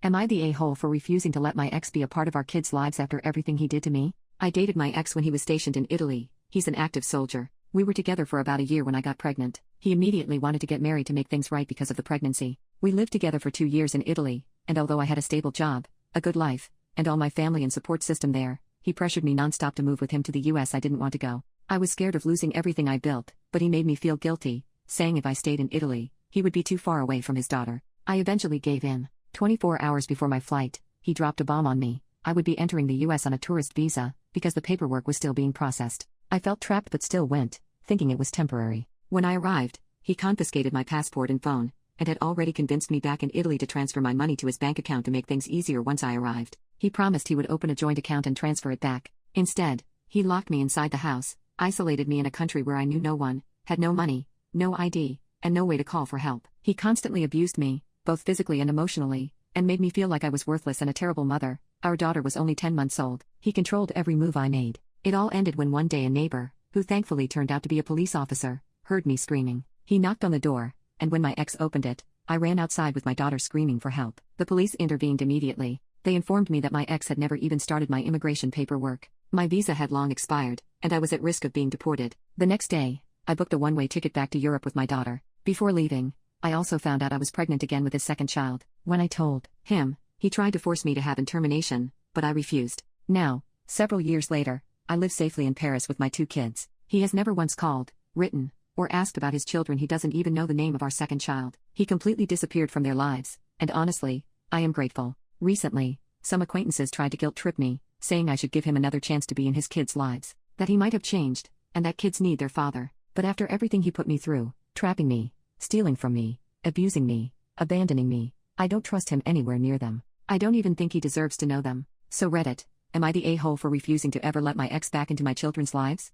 Am I the a-hole for refusing to let my ex be a part of our kids' lives after everything he did to me? I dated my ex when he was stationed in Italy. He's an active soldier. We were together for about a year when I got pregnant. He immediately wanted to get married to make things right because of the pregnancy. We lived together for 2 years in Italy, and although I had a stable job, a good life, and all my family and support system there, he pressured me nonstop to move with him to the US. I didn't want to go. I was scared of losing everything I built, but he made me feel guilty, saying if I stayed in Italy, he would be too far away from his daughter. I eventually gave in. 24 hours before my flight, he dropped a bomb on me. I would be entering the US on a tourist visa, because the paperwork was still being processed. I felt trapped but still went, thinking it was temporary. When I arrived, he confiscated my passport and phone, and had already convinced me back in Italy to transfer my money to his bank account to make things easier once I arrived. He promised he would open a joint account and transfer it back. Instead, he locked me inside the house, isolated me in a country where I knew no one, had no money, no ID, and no way to call for help. He constantly abused me, both physically and emotionally, and made me feel like I was worthless and a terrible mother. Our daughter was only 10 months old. He controlled every move I made. It all ended when one day a neighbor, who thankfully turned out to be a police officer, heard me screaming. He knocked on the door, and when my ex opened it, I ran outside with my daughter screaming for help. The police intervened immediately. They informed me that my ex had never even started my immigration paperwork. My visa had long expired, and I was at risk of being deported. The next day, I booked a one-way ticket back to Europe with my daughter. Before leaving, I also found out I was pregnant again with his second child. When I told him, he tried to force me to have termination, but I refused. Now, several years later, I live safely in Paris with my 2 kids. He has never once called, written, or asked about his children. He doesn't even know the name of our second child. He completely disappeared from their lives, and honestly, I am grateful. Recently, some acquaintances tried to guilt-trip me, saying I should give him another chance to be in his kids' lives, that he might have changed, and that kids need their father. But after everything he put me through, trapping me, stealing from me, abusing me, abandoning me, I don't trust him anywhere near them. I don't even think he deserves to know them. So Reddit, am I the a-hole for refusing to ever let my ex back into my children's lives?